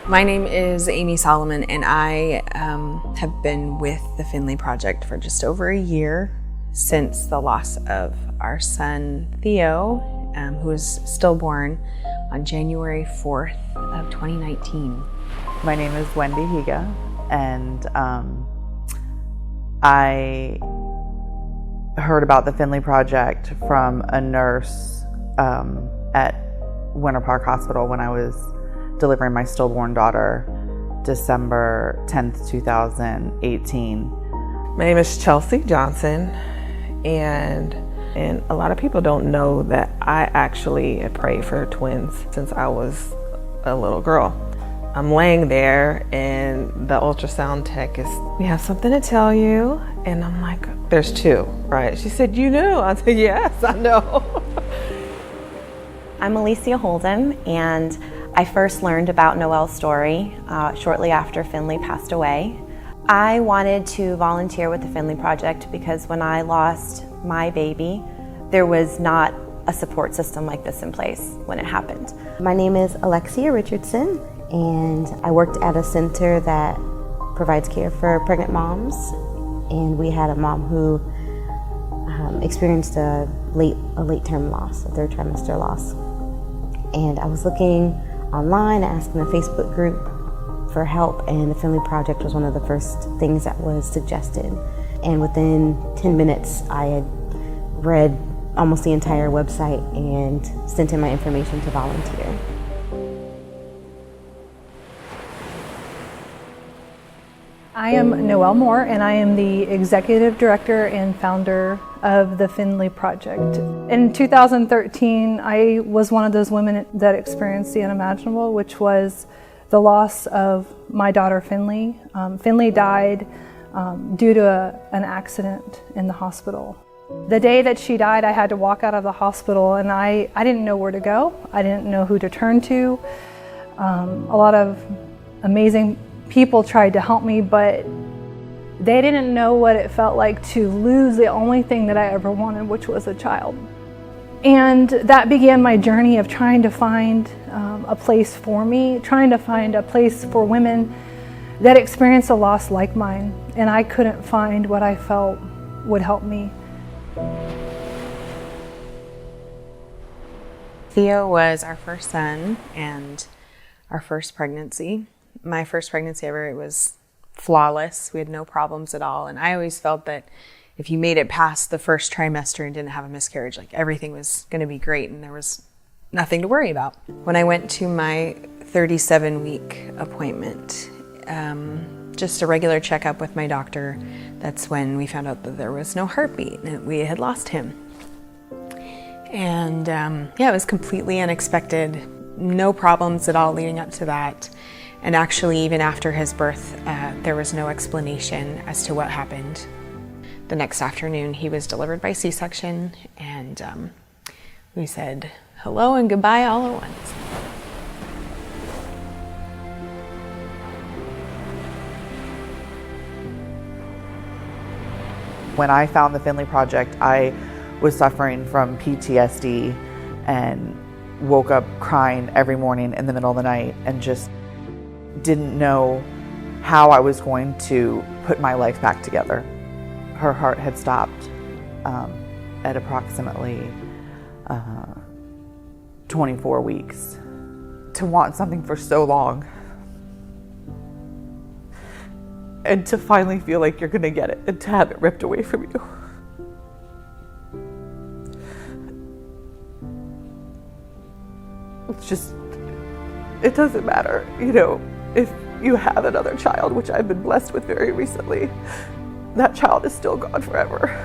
My name is Amy Solomon, and I have been with the Finley Project for just over a year since the loss of our son Theo, who was stillborn on January 4th of 2019. My name is Wendy Higa, and I heard about the Finley Project from a nurse at Winter Park Hospital when I was delivering my stillborn daughter, December 10th, 2018. My name is Chelsea Johnson, and a lot of people don't know that I actually prayed for twins since I was a little girl. I'm laying there and the ultrasound tech is, "We have something to tell you." And I'm like, "There's two, right?" She said, "You knew?" I said, "Yes, I know." I'm Alicia Holden, and I first learned about Noelle's story shortly after Finley passed away. I wanted to volunteer with the Finley Project because when I lost my baby, there was not a support system like this in place when it happened. My name is Alexia Richardson, and I worked at a center that provides care for pregnant moms, and we had a mom who experienced a late-term loss, a third trimester loss. And I was looking online, asking a Facebook group for help, and the Finley Project was one of the first things that was suggested. And within 10 minutes, I had read almost the entire website and sent in my information to volunteer. I am Noelle Moore, and I am the Executive Director and founder of the Finley Project. In 2013, I was one of those women that experienced the unimaginable, which was the loss of my daughter Finley. Finley died due to an accident in the hospital. The day that she died, I had to walk out of the hospital, and I didn't know where to go. I didn't know who to turn to. A lot of amazing people tried to help me, but they didn't know what it felt like to lose the only thing that I ever wanted, which was a child. And that began my journey of trying to find a place for me, trying to find a place for women that experience a loss like mine, and I couldn't find what I felt would help me. Theo was our first son and our first pregnancy. My first pregnancy ever, it was flawless. We had no problems at all. And I always felt that if you made it past the first trimester and didn't have a miscarriage, like everything was going to be great and there was nothing to worry about. When I went to my 37-week appointment, just a regular checkup with my doctor, that's when we found out that there was no heartbeat and we had lost him. And yeah, it was completely unexpected. No problems at all leading up to that. And actually, even after his birth, there was no explanation as to what happened. The next afternoon, he was delivered by C-section, and we said hello and goodbye all at once. When I found the Finley Project, I was suffering from PTSD and woke up crying every morning in the middle of the night and just didn't know how I was going to put my life back together. Her heart had stopped at approximately 24 weeks. To want something for so long and to finally feel like you're gonna get it and to have it ripped away from you. It's just, it doesn't matter, you know, if you have another child, which I've been blessed with very recently, that child is still gone forever.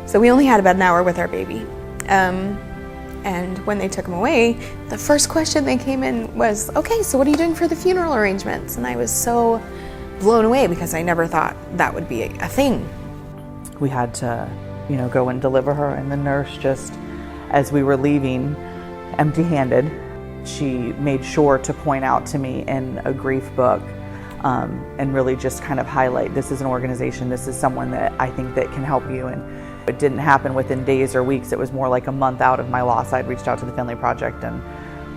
So we only had about an hour with our baby. And when they took him away, the first question they came in was, "Okay, so what are you doing for the funeral arrangements?" And I was so blown away because I never thought that would be a thing. We had to, you know, go and deliver her, and the nurse just, as we were leaving empty-handed, she made sure to point out to me in a grief book and really just kind of highlight, this is an organization, this is someone that I think that can help you. And it didn't happen within days or weeks. It was more like a month out of my loss. I'd reached out to the Finley Project and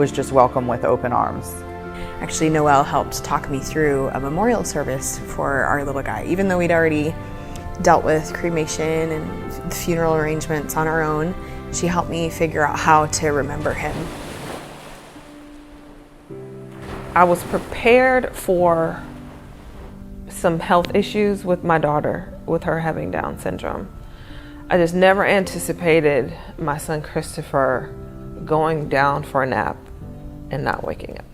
was just welcome with open arms. Actually, Noelle helped talk me through a memorial service for our little guy. Even though we'd already dealt with cremation and funeral arrangements on our own, she helped me figure out how to remember him. I was prepared for some health issues with my daughter, with her having Down syndrome. I just never anticipated my son Christopher going down for a nap and not waking up.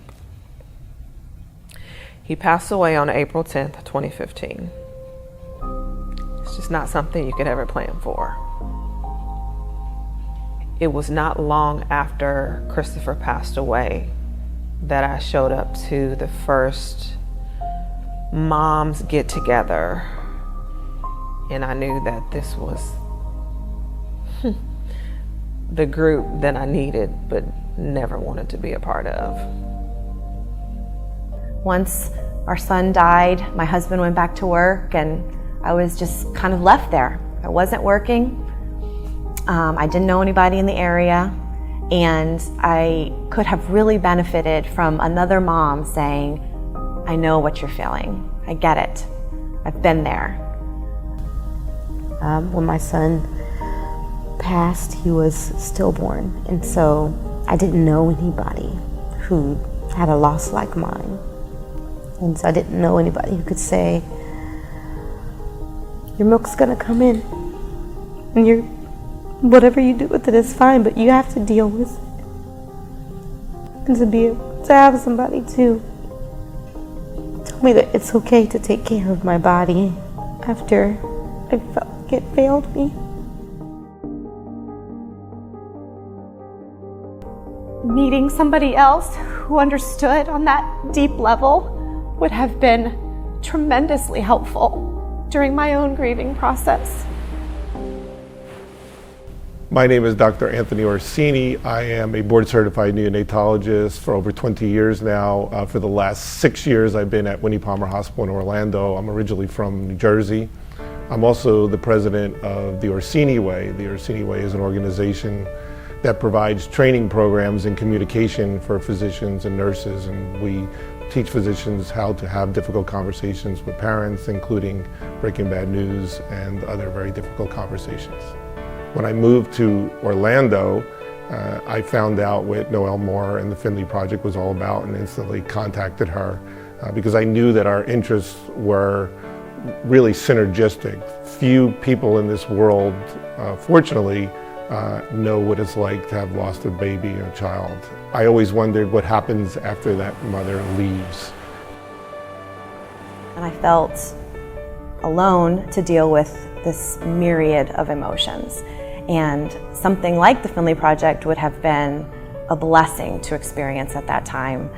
He passed away on April 10th, 2015. It's just not something you could ever plan for. It was not long after Christopher passed away that I showed up to the first moms get together, and I knew that this was the group that I needed but never wanted to be a part of. Once our son died, my husband went back to work and I was just kind of left there. I wasn't working. I didn't know anybody in the area, and I could have really benefited from another mom saying, I know what you're feeling. I get it. I've been there. When my son passed, he was stillborn, and so I didn't know anybody who had a loss like mine. And so I didn't know anybody who could say, your milk's gonna come in, and whatever you do with it is fine, but you have to deal with it. And to have somebody to tell me that it's okay to take care of my body after I felt like it failed me. Meeting somebody else who understood on that deep level would have been tremendously helpful during my own grieving process. My name is Dr. Anthony Orsini. I am a board-certified neonatologist for over 20 years now. For the last 6 years, I've been at Winnie Palmer Hospital in Orlando. I'm originally from New Jersey. I'm also the president of the Orsini Way. The Orsini Way is an organization that provides training programs in communication for physicians and nurses, and we teach physicians how to have difficult conversations with parents, including breaking bad news and other very difficult conversations. When I moved to Orlando, I found out what Noelle Moore and the Finley Project was all about and instantly contacted her because I knew that our interests were really synergistic. Few people in this world, fortunately, know what it's like to have lost a baby or a child. I always wondered what happens after that mother leaves. And I felt alone to deal with this myriad of emotions. And something like the Finley Project would have been a blessing to experience at that time,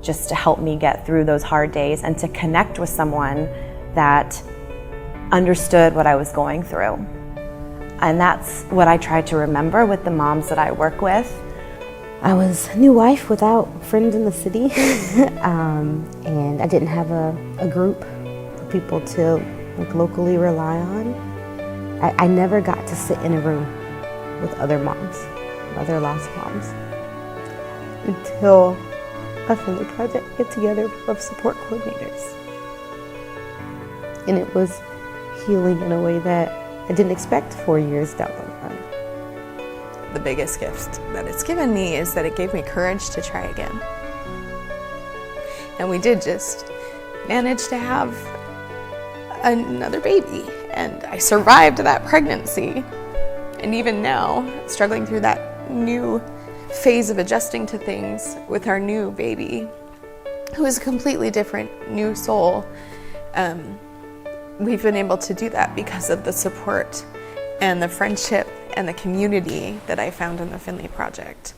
just to help me get through those hard days and to connect with someone that understood what I was going through. And that's what I try to remember with the moms that I work with. I was a new wife without friends in the city, and I didn't have a group of people to locally rely on. I never got to sit in a room with other moms, other lost moms, until a Finley Project get-together of support coordinators. And it was healing in a way that I didn't expect 4 years down the line. The biggest gift that it's given me is that it gave me courage to try again. And we did just manage to have another baby. And I survived that pregnancy. And even now, struggling through that new phase of adjusting to things with our new baby, who is a completely different new soul, we've been able to do that because of the support and the friendship and the community that I found in the Finley Project.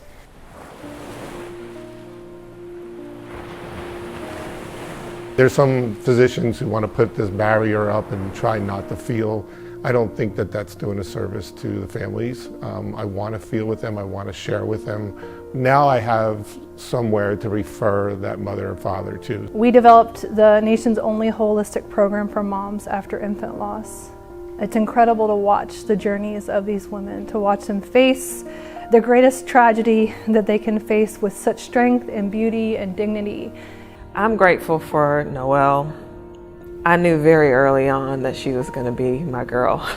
There's some physicians who want to put this barrier up and try not to feel. I don't think that that's doing a service to the families. I want to feel with them, I want to share with them. Now I have somewhere to refer that mother and father to. We developed the nation's only holistic program for moms after infant loss. It's incredible to watch the journeys of these women, to watch them face the greatest tragedy that they can face with such strength and beauty and dignity. I'm grateful for Noelle. I knew very early on that she was going to be my girl.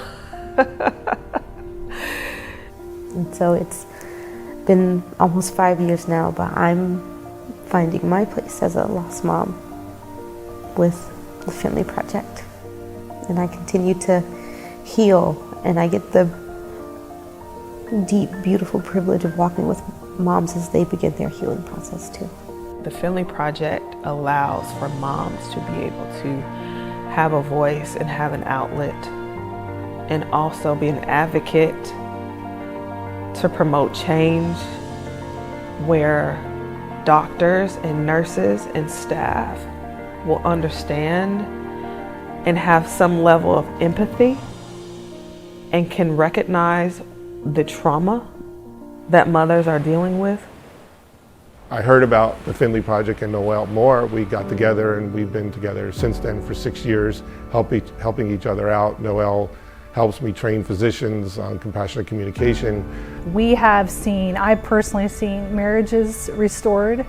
And so it's been almost 5 years now, but I'm finding my place as a lost mom with the Finley Project. And I continue to heal, and I get the deep, beautiful privilege of walking with moms as they begin their healing process too. The Finley Project allows for moms to be able to have a voice and have an outlet, and also be an advocate to promote change where doctors and nurses and staff will understand and have some level of empathy and can recognize the trauma that mothers are dealing with. I heard about the Finley Project and Noelle more. We got together and we've been together since then for 6 years, helping each other out. Noelle helps me train physicians on compassionate communication. We have seen, I've personally seen marriages restored.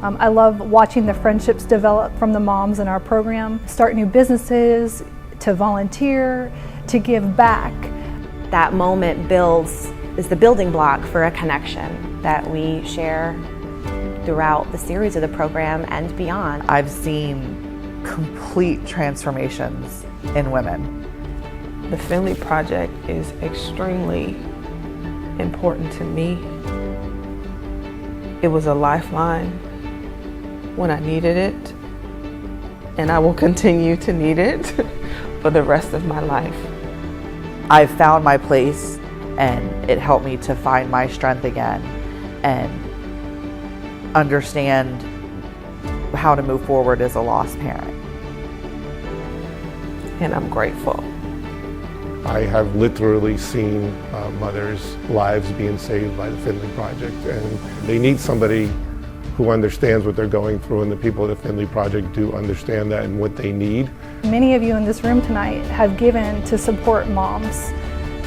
I love watching the friendships develop from the moms in our program, start new businesses, to volunteer, to give back. That moment is the building block for a connection that we share throughout the series of the program and beyond. I've seen complete transformations in women. The Finley Project is extremely important to me. It was a lifeline when I needed it, and I will continue to need it for the rest of my life. I've found my place, and it helped me to find my strength again and understand how to move forward as a lost parent. And I'm grateful. I have literally seen mothers' lives being saved by the Finley Project, and they need somebody who understands what they're going through, and the people at the Finley Project do understand that and what they need. Many of you in this room tonight have given to support moms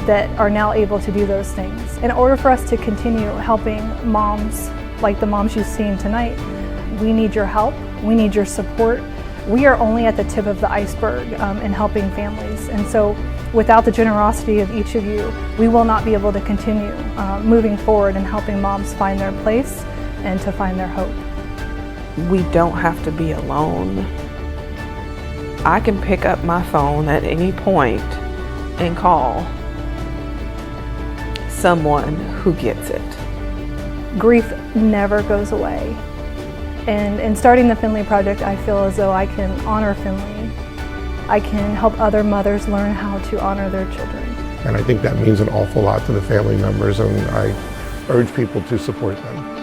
that are now able to do those things. In order for us to continue helping moms like the moms you've seen tonight, we need your help, we need your support. We are only at the tip of the iceberg in helping families, and so without the generosity of each of you, we will not be able to continue moving forward and helping moms find their place and to find their hope. We don't have to be alone. I can pick up my phone at any point and call someone who gets it. Grief never goes away. And in starting the Finley Project, I feel as though I can honor Finley. I can help other mothers learn how to honor their children. And I think that means an awful lot to the family members, and I urge people to support them.